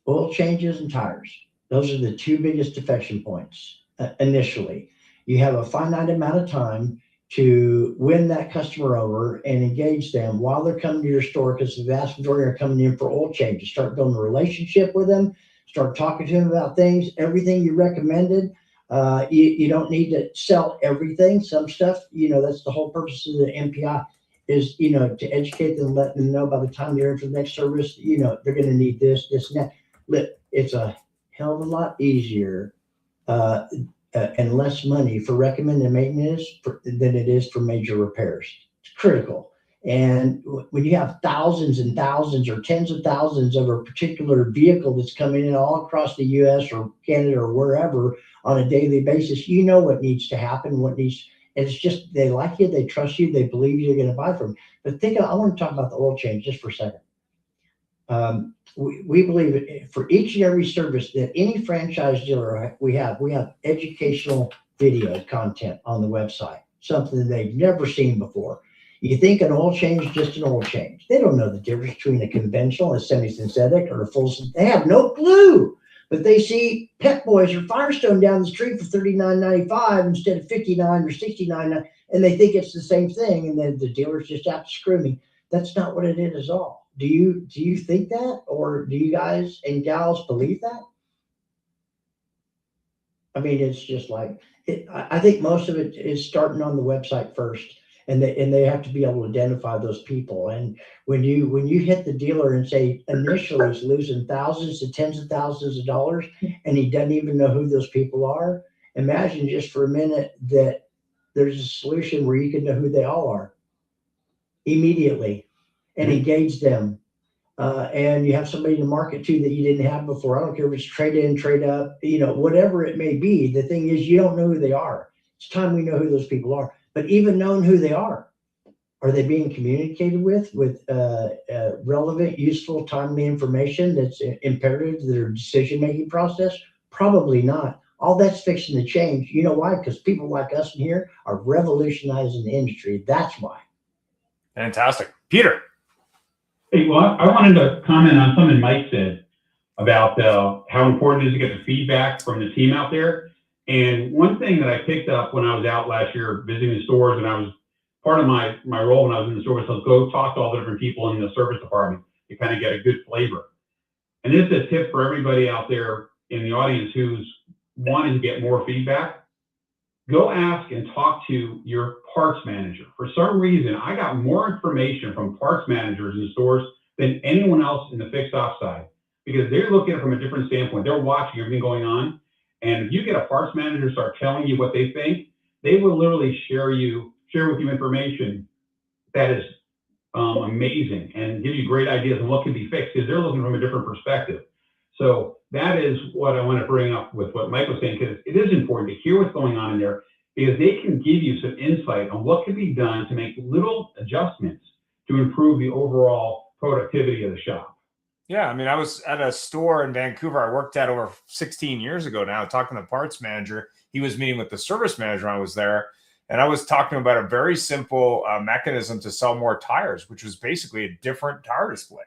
oil changes and tires. Those are the two biggest defection points initially. You have a finite amount of time to win that customer over and engage them while they're coming to your store, because the vast majority are coming in for oil changes. Start building a relationship with them, start talking to them about things, everything you recommended. You don't need to sell everything. Some stuff, that's the whole purpose of the MPI is, to educate them, let them know by the time they're in for the next service, they're going to need this, and that. It's a hell of a lot easier and less money for recommended maintenance than it is for major repairs. It's critical. And when you have thousands and thousands or tens of thousands of a particular vehicle that's coming in all across the US or Canada or wherever on a daily basis, what needs to happen, and it's just, they like you, they trust you, they believe you're going to buy from them. But I want to talk about the oil change just for a second. We believe for each and every service that any franchise dealer we have educational video content on the website, something they've never seen before. You think an oil change is just an oil change. They don't know the difference between a conventional, a semi-synthetic, or a full. They have no clue. But they see Pep Boys or Firestone down the street for $39.95 instead of $59 or $69, and they think it's the same thing. And then the dealer's just out to screw me. That's not what it is at all. Do you think that, or do you guys and gals believe that? I mean, it's just like I think most of it is starting on the website first, and they have to be able to identify those people. And when you hit the dealer and say initially he's losing thousands to tens of thousands of dollars, and he doesn't even know who those people are, imagine just for a minute that there's a solution where you can know who they all are immediately and engage them. And you have somebody to market to that you didn't have before. I don't care if it's trade in, trade up, whatever it may be. The thing is, you don't know who they are. It's time we know who those people are. But even knowing who they are they being communicated with relevant, useful, timely information that's imperative to their decision-making process? Probably not. All that's fixing to change. You know why? Because people like us in here are revolutionizing the industry. That's why. Fantastic. Peter. Hey, well, I wanted to comment on something Mike said about how important it is to get the feedback from the team out there. And one thing that I picked up when I was out last year visiting the stores, and I was part of my role when I was in the store was to go talk to all the different people in the service department to kind of get a good flavor. And this is a tip for everybody out there in the audience who's wanting to get more feedback. go ask and talk to your parts manager. For some reason, I got more information from parts managers in stores than anyone else in the fixed op side, because they're looking at it from a different standpoint. They're watching everything going on. And if you get a parts manager to start telling you what they think, they will literally share with you information that is amazing and give you great ideas on what can be fixed, because they're looking from a different perspective. So that is what I want to bring up with what Mike was saying, because it is important to hear what's going on in there, because they can give you some insight on what can be done to make little adjustments to improve the overall productivity of the shop. Yeah, I mean, I was at a store in Vancouver I worked at over 16 years ago now, talking to the parts manager. He was meeting with the service manager when I was there, and I was talking about a very simple mechanism to sell more tires, which was basically a different tire display.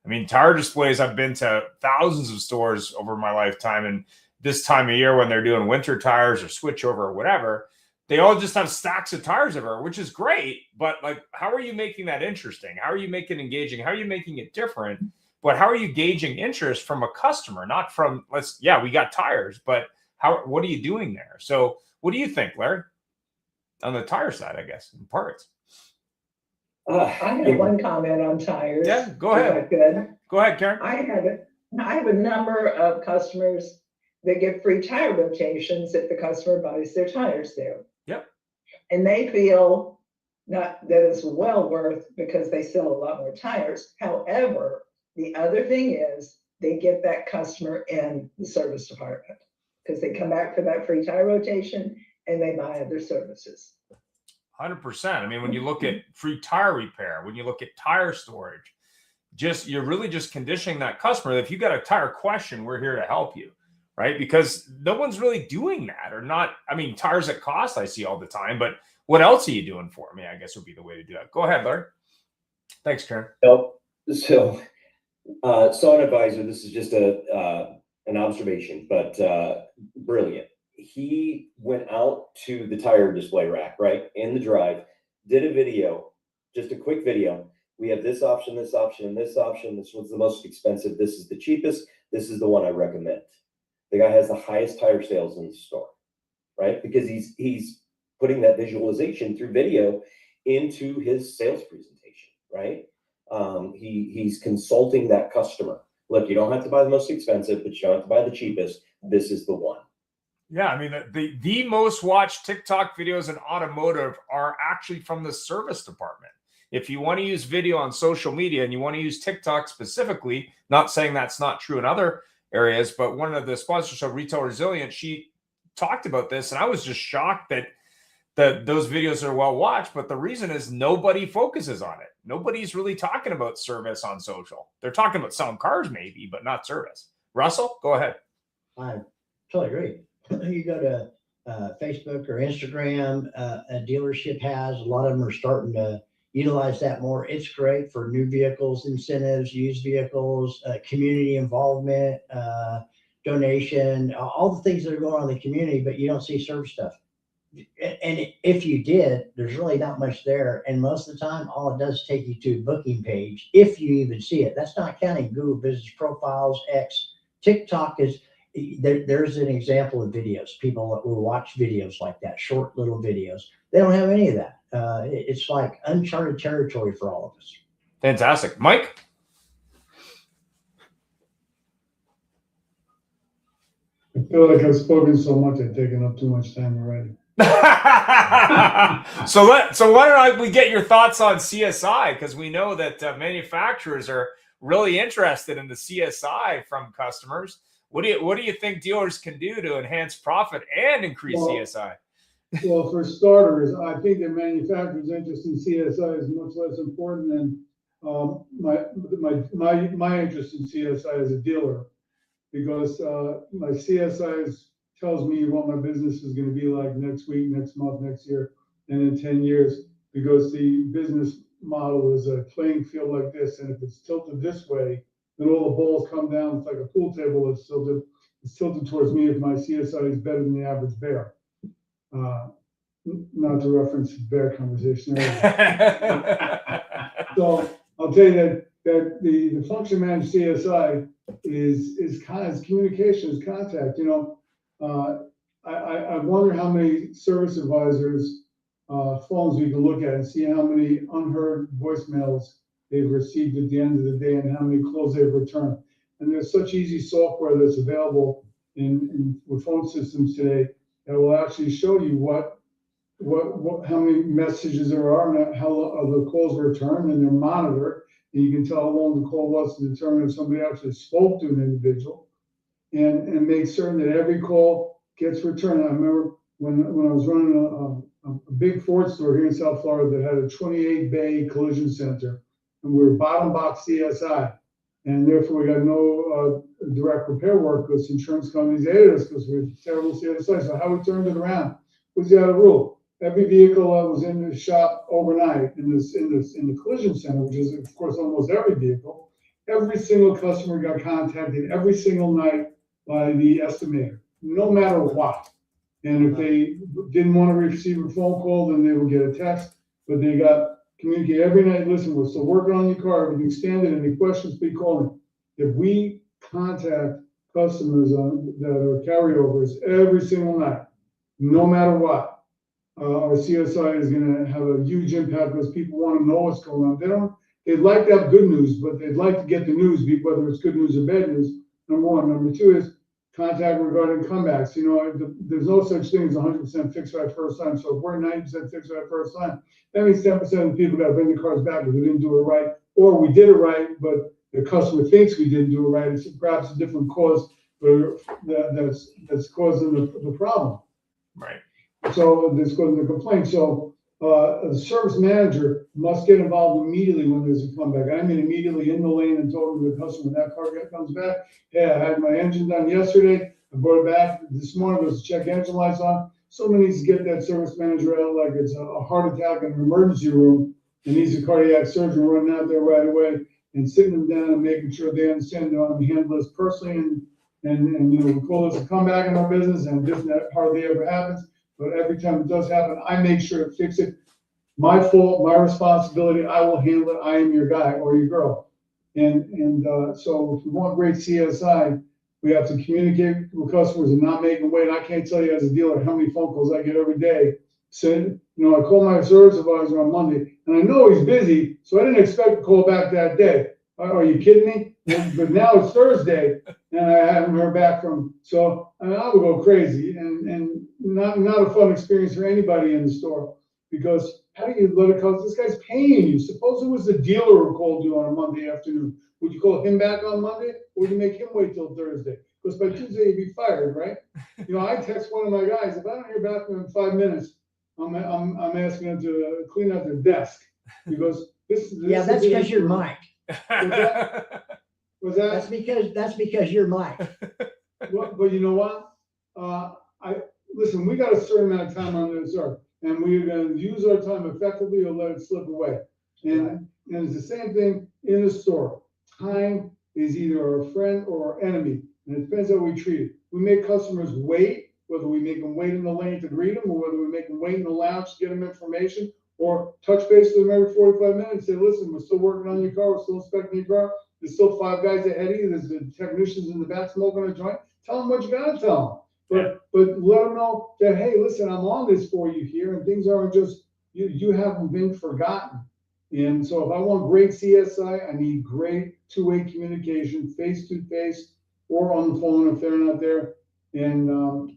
I mean, tire displays, I've been to thousands of stores over my lifetime, and this time of year when they're doing winter tires or switchover or whatever, they all just have stacks of tires everywhere, which is great. But like, how are you making that interesting? How are you making it engaging? How are you making it different? But how are you gauging interest from a customer, not from we got tires, but what are you doing there? So what do you think, Larry, on the tire side, I guess, and parts? I have one comment on tires. Yeah, go ahead. Go ahead, Karen. I have a number of customers that get free tire rotations if the customer buys their tires there. Yep. And they feel not that it's well worth, because they sell a lot more tires. However, the other thing is they get that customer in the service department, because they come back for that free tire rotation and they buy other services. 100%. I mean, when you look at free tire repair, when you look at tire storage, you're really just conditioning that customer that if you got a tire question, we're here to help you, right? Because no one's really doing that, or not. I mean, tires at cost I see all the time, but what else are you doing for me? I guess would be the way to do that. Go ahead, Larry. Thanks, Karen. So an advisor, this is just an observation, but brilliant. He went out to the tire display rack, right, in the drive, did a video, just a quick video. We have this option, this option, and this option. This one's the most expensive. This is the cheapest. This is the one I recommend. The guy has the highest tire sales in the store, right? Because he's putting that visualization through video into his sales presentation, right? He's consulting that customer. Look, you don't have to buy the most expensive, but you don't have to buy the cheapest. This is the one. Yeah, I mean, the most watched TikTok videos in automotive are actually from the service department. If you want to use video on social media and you want to use TikTok specifically, not saying that's not true in other areas, but one of the sponsors of Retail Resilient, she talked about this, and I was just shocked that those videos are well watched, but the reason is nobody focuses on it. Nobody's really talking about service on social. They're talking about selling cars maybe, but not service. Russell, go ahead. I totally agree. You go to Facebook or Instagram, a dealership has, a lot of them are starting to utilize that more. It's great for new vehicles, incentives, used vehicles, community involvement, donation, all the things that are going on in the community, but you don't see service stuff. And if you did, there's really not much there. And most of the time, all it does is take you to a booking page, if you even see it. That's not counting Google Business Profiles, X. TikTok is, there's an example of videos. People will watch videos like that, short little videos. They don't have any of that. It's like uncharted territory for all of us. Fantastic. Mike? I feel like I've spoken so much, I've taken up too much time already. So why don't we get your thoughts on CSI, because we know that manufacturers are really interested in the CSI from customers. What do you think dealers can do to enhance profit and increase CSI? Well, for starters, I think that manufacturers' interest in CSI is much less important than my interest in CSI as a dealer, because my CSI tells me what my business is going to be like next week, next month, next year, and in 10 years, because the business model is a playing field like this, and if it's tilted this way, then all the balls come down. It's like a pool table that's tilted. It's tilted towards me if my CSI is better than the average bear. Not to reference bear conversation earlier. So I'll tell you that the function managed CSI is communication, is contact. You know, I wonder how many service advisors phones we can look at and see how many unheard voicemails they've received at the end of the day and how many calls they've returned. And there's such easy software that's available with phone systems today that will actually show you how many messages there are and how the calls were returned, and they're monitored. And you can tell how long the call was to determine if somebody actually spoke to an individual, and make certain that every call gets returned. I remember when I was running a big Ford store here in South Florida that had a 28-bay collision center, and we were bottom box CSI, and therefore we got no direct repair work because insurance companies hated us because we were terrible CSI. So how we turned it around was the other rule. Every vehicle was in the shop overnight in the collision center, which is of course almost every vehicle. Every single customer got contacted every single night by the estimator, no matter what. And if they didn't want to receive a phone call, then they would get a text. But they got communicated every night. Listen, we're still working on your car. Everything's standard. Any questions, please call me. If we contact customers that are carryovers every single night, no matter what, our CSI is going to have a huge impact because people want to know what's going on. They'd like to have good news, but they'd like to get the news, whether it's good news or bad news. Number one. Number two is contact regarding comebacks. There's no such thing as 100% fixed right first time. So if we're 90% fixed right first time, that means 10% of the people got to bring the cars back because we didn't do it right, or we did it right, but the customer thinks we didn't do it right. It's perhaps a different cause that's causing the problem. Right. So this goes to the complaint. So the service manager must get involved immediately when there's a comeback. I mean, immediately in the lane and told the customer when that car comes back. Yeah, I had my engine done yesterday. I brought it back this morning. Let's check engine lights on. Someone needs to get that service manager out like it's a heart attack in an emergency room and needs a cardiac surgeon running out there right away and sitting them down and making sure they understand they're on the handle this personally and we call this a comeback in our business, and this hardly ever happens. But every time it does happen, I make sure to fix it. My fault, my responsibility. I will handle it. I am your guy or your girl. And so if we want great CSI, we have to communicate with customers and not make them wait. I can't tell you as a dealer how many phone calls I get every day. So, I call my service advisor on Monday, and I know he's busy, so I didn't expect to call back that day. Are you kidding me? But now it's Thursday, and I haven't heard back from him. So I would go crazy, and not a fun experience for anybody in the store, because how do you let it cause? This guy's paying you. Suppose it was the dealer who called you on a Monday afternoon. Would you call him back on Monday, or would you make him wait till Thursday? Because by Tuesday he'd be fired, right? I text one of my guys, if I don't hear back from him in 5 minutes, I'm asking him to clean out their desk, because this that's because you're Mike. Was that? That's because you're Mike. But you know what? Listen. We got a certain amount of time on this earth, and we're going to use our time effectively or let it slip away. And it's the same thing in the store. Time is either our friend or our enemy, and it depends how we treat it. We make customers wait, whether we make them wait in the lane to greet them, or whether we make them wait in the lounge to get them information, or touch base with them every 45 minutes. Say, listen, we're still working on your car. We're still inspecting your car. There's still 5 guys ahead of you. There's the technicians in the back smoking a joint. Tell them what you got to tell them. But let them know that, hey, listen, I'm on this for you here, and things aren't just, you haven't been forgotten. And so if I want great CSI, I need great two-way communication, face-to-face or on the phone if they're not there. And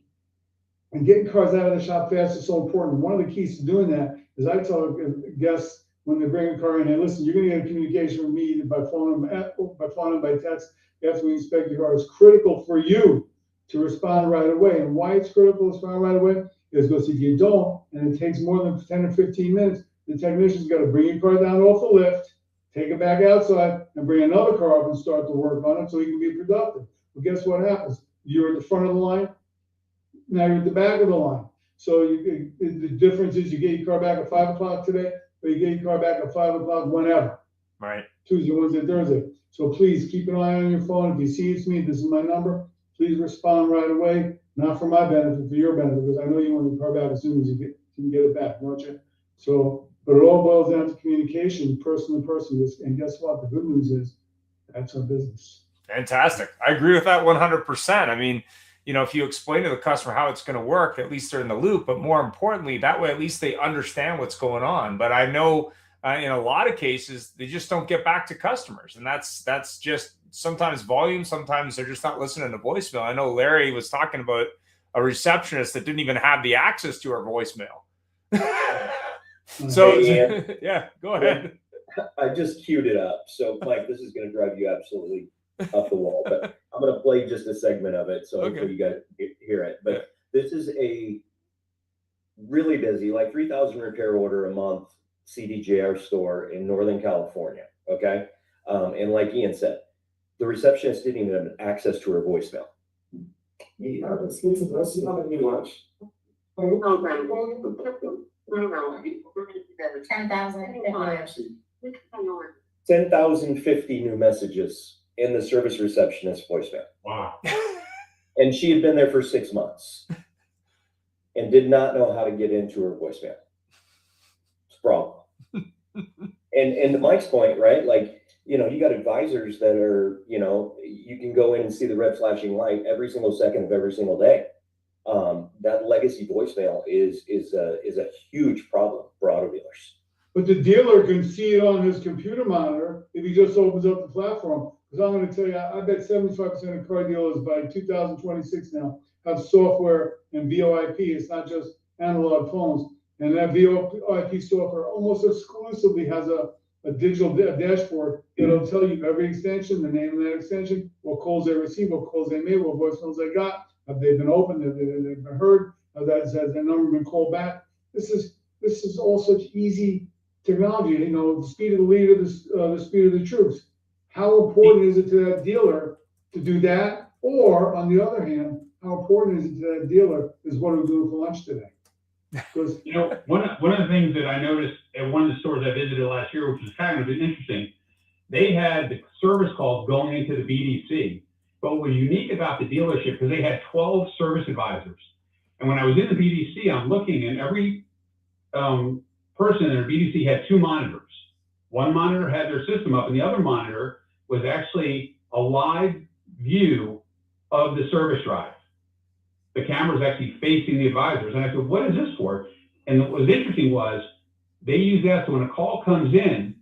getting cars out of the shop fast is so important. One of the keys to doing that is I tell guests when they bring a car in, hey, listen, you're going to get a communication with me either by phone and by text after we inspect your car. It's critical for you to respond right away. And why it's critical to respond right away is because if you don't, and it takes more than 10 or 15 minutes, the technician's got to bring your car down off the lift, take it back outside, and bring another car up and start to work on it so you can be productive. But guess what happens? You're at the front of the line. Now you're at the back of the line. So the difference is you get your car back at 5 o'clock today, or you get your car back at 5 o'clock whenever. Right. Tuesday, Wednesday, Thursday. So please keep an eye on your phone. If you see it's me, this is my number. Please respond right away. Not for my benefit, for your benefit, because I know you want your car back as soon as you can get it back, don't you? So, but it all boils down to communication, person to person. And guess what? The good news is that's our business. Fantastic. I agree with that 100%. I mean, if you explain to the customer how it's going to work, at least they're in the loop. But more importantly, that way, at least they understand what's going on. But I know in a lot of cases, they just don't get back to customers. And that's just sometimes volume. Sometimes they're just not listening to voicemail. I know Larry was talking about a receptionist that didn't even have the access to her voicemail. So Hey, yeah, go ahead. I just queued it up. So Mike, this is going to drive you absolutely up the wall, but I'm going to play just a segment of it. So hopefully you guys hear it. But this is a really busy, like 3,000 repair order a month CDJR store in Northern California. Okay. And like Ian said, the receptionist didn't even have access to her voicemail. 10,050 new messages in the service receptionist voicemail. Wow. And she had been there for 6 months and did not know how to get into her voicemail. It's a problem. And to Mike's point, right? Like, you got advisors that are, you can go in and see the red flashing light every single second of every single day. That legacy voicemail is a huge problem for auto dealers. But the dealer can see it on his computer monitor if he just opens up the platform. Because I'm going to tell you, I bet 75% of car dealers by 2026 now have software and VoIP. It's not just analog phones. And that VoIP software almost exclusively has a digital dashboard that'll tell you every extension, the name of that extension, what calls they received, what calls they made, what voicemails they got, have they been opened, have they been heard, has the number been called back. This is all such easy technology. The speed of the leader, the speed of the troops. How important is it to that dealer to do that? Or on the other hand, how important is it to that dealer is what are we doing for lunch today? Because one of the things that I noticed at one of the stores I visited last year, which was kind of interesting, they had the service calls going into the BDC. But what was unique about the dealership, because they had 12 service advisors. And when I was in the BDC, I'm looking, and every person in their BDC had 2 monitors. One monitor had their system up, and the other monitor was actually a live view of the service drive. The camera was actually facing the advisors. And I said, what is this for? And what was interesting was they use that so when a call comes in,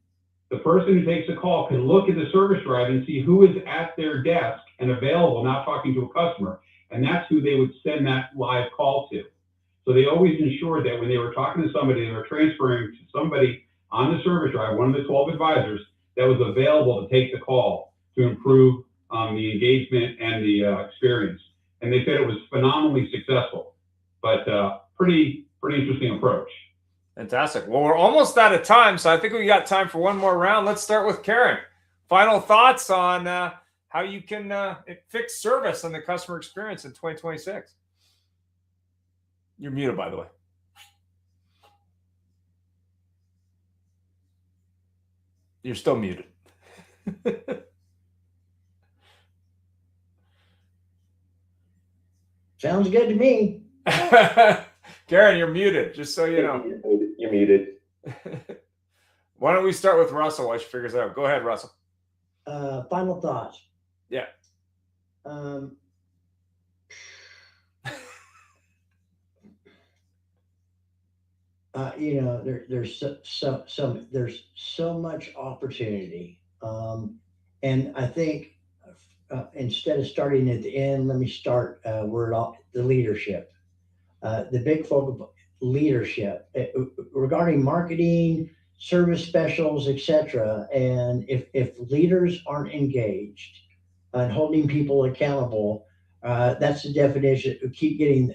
the person who takes the call can look at the service drive and see who is at their desk and available, not talking to a customer. And that's who they would send that live call to. So they always ensured that when they were talking to somebody, they were transferring to somebody on the service drive, one of the 12 advisors, that was available to take the call to improve the engagement and the experience. And they said it was phenomenally successful, but pretty interesting approach. Fantastic. Well, we're almost out of time, so I think we got time for one more round. Let's start with Karen. Final thoughts on how you can fix service and the customer experience in 2026. You're muted, by the way. You're still muted. Sounds good to me. Karen, you're muted, just so you know. You're muted. Why don't we start with Russell while she figures it out? Go ahead, Russell. Final thoughts. Yeah. There's so much opportunity, and I think instead of starting at the end, let me start where the leadership, the big focus of leadership regarding marketing, service specials, etc. And if leaders aren't engaged and holding people accountable, that's the definition. Keep getting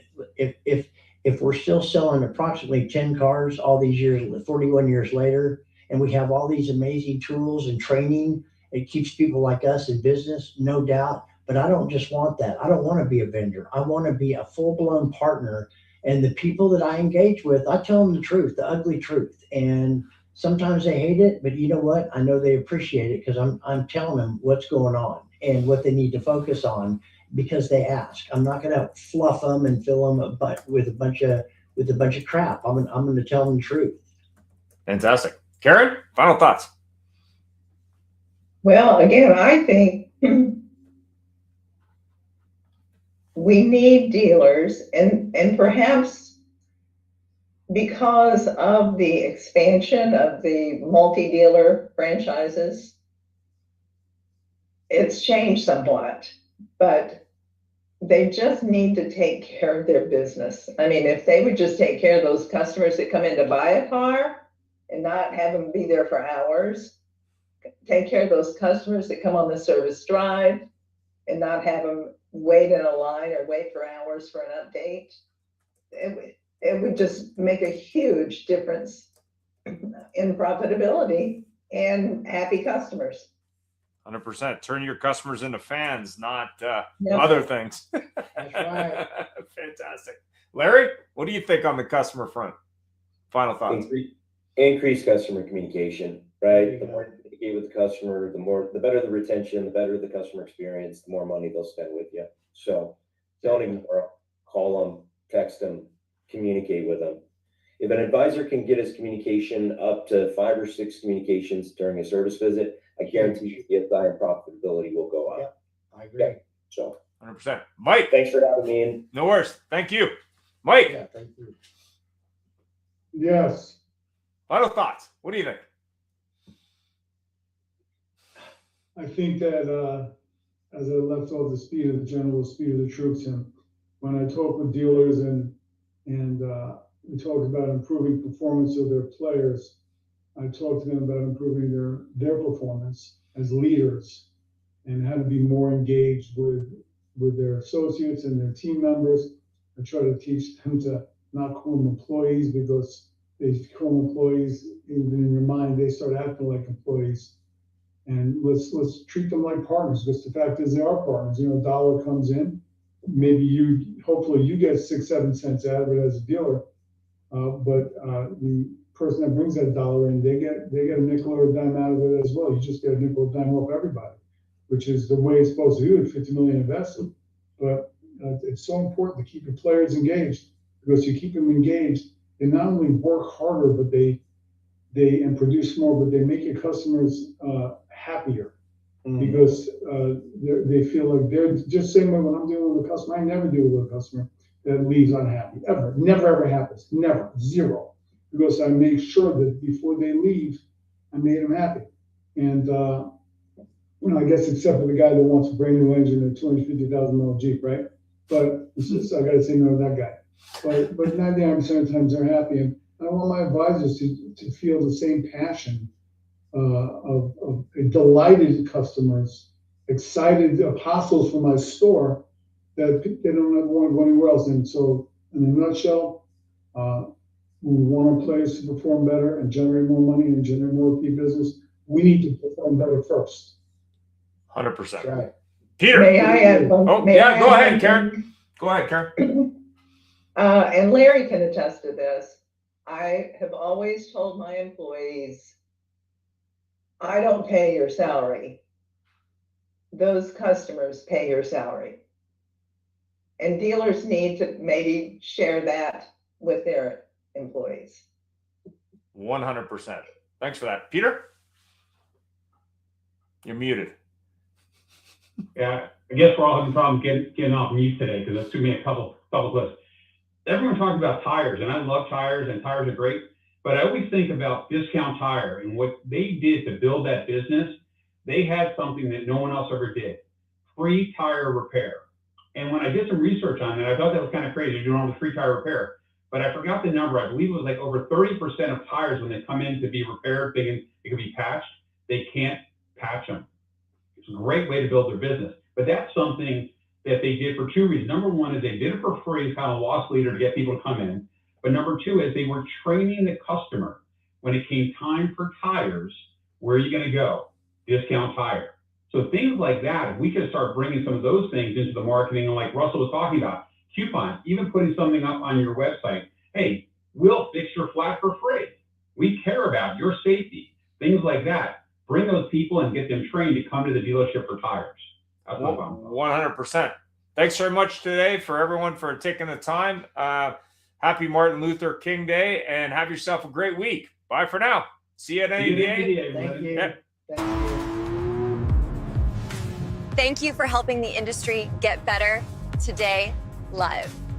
if we're still selling approximately 10 cars all these years, 41 years later, and we have all these amazing tools and training, it keeps people like us in business, no doubt. But I don't just want that. I don't want to be a vendor. I want to be a full-blown partner. And the people that I engage with, I tell them the truth, the ugly truth. And sometimes they hate it, but you know what? I know they appreciate it because I'm telling them what's going on and what they need to focus on because they ask. I'm not going to fluff them and fill them with a bunch of crap. I'm going to tell them the truth. Fantastic. Karen, final thoughts. Well, again, I think we need dealers, and perhaps because of the expansion of the multi-dealer franchises, it's changed somewhat, but they just need to take care of their business. I mean, if they would just take care of those customers that come in to buy a car and not have them be there for hours, take care of those customers that come on the service drive and not have them wait in a line or wait for hours for an update, it would just make a huge difference in profitability and happy customers. 100%. Turn your customers into fans, not Yep. other things. That's right. Fantastic. Larry, what do you think on the customer front? Final thoughts. Increase customer communication, right? The more you communicate with the customer, the better the retention, the better the customer experience, the more money they'll spend with you. So don't ignore, call them, text them, communicate with them. If an advisor can get his communication up to 5 or 6 communications during a service visit, I guarantee you the SI and profitability will go up. Yeah, I agree. So 100%. Mike. Thanks for having me in. No worries. Thank you. Mike. Yeah, thank you. Yes. Final thoughts. What do you think? I think that as I left off the speed of the general, speed of the troops, and when I talk with dealers and we talk about improving performance of their players, I talk to them about improving their performance as leaders and how to be more engaged with their associates and their team members. I try to teach them to not call them employees, because they call them employees, even in your mind, they start acting like employees. And let's treat them like partners, because the fact is they are partners. You know, a dollar comes in, maybe hopefully you get 6-7 cents out of it as a dealer, but the person that brings that dollar in, they get a nickel or a dime out of it as well. You just get a nickel or dime off everybody, which is the way it's supposed to do it. 50 million invested, but it's so important to keep your players engaged, because you keep them engaged, they not only work harder, but they and produce more, but they make your customers happier, because they feel like they're just same way when I'm dealing with a customer. I never deal with a customer that leaves unhappy, ever. Never ever happens. Never. Zero. Because I make sure that before they leave, I made them happy. And I guess except for the guy that wants a brand new engine and a $250,000 Jeep, right? But so I got to say no to that guy. But 99% of the times they're happy, and I want my advisors to feel the same passion of delighted customers, excited apostles for my store, that they don't ever want to go anywhere else. And so, in a nutshell, we want our players to perform better and generate more money and generate more repeat business. We need to perform better first. 100%. Right. Peter. May I add one? Oh, may yeah. I Go add ahead, one Karen. thing? Go ahead, Karen. And Larry can attest to this. I have always told my employees, I don't pay your salary. Those customers pay your salary. And dealers need to maybe share that with their employees. 100%. Thanks for that. Peter? You're muted. Yeah, I guess we're all having problems getting off mute today, because it took me a couple clips. Everyone talks about tires, and I love tires, and tires are great, but I always think about Discount Tire and what they did to build that business. They had something that no one else ever did: free tire repair. And when I did some research on it, I thought that was kind of crazy, doing all the free tire repair, but I forgot the number. I believe it was like over 30% of tires, when they come in to be repaired, it can be patched, they can't patch them. It's a great way to build their business. But that's something that they did for 2 reasons. Number one is they did it for free, kind of a loss leader to get people to come in. But number two is they were training the customer. When it came time for tires, where are you going to go? Discount Tire. So things like that, if we could start bringing some of those things into the marketing, and like Russell was talking about, coupons, even putting something up on your website. Hey, we'll fix your flat for free. We care about your safety. Things like that. Bring those people and get them trained to come to the dealership for tires. That's my problem. 100%. Thanks very much today for everyone for taking the time. Happy Martin Luther King Day, and have yourself a great week. Bye for now. See you at NADA. Thank you. Yeah. Thank you. Thank you for helping the industry get better. Today Live.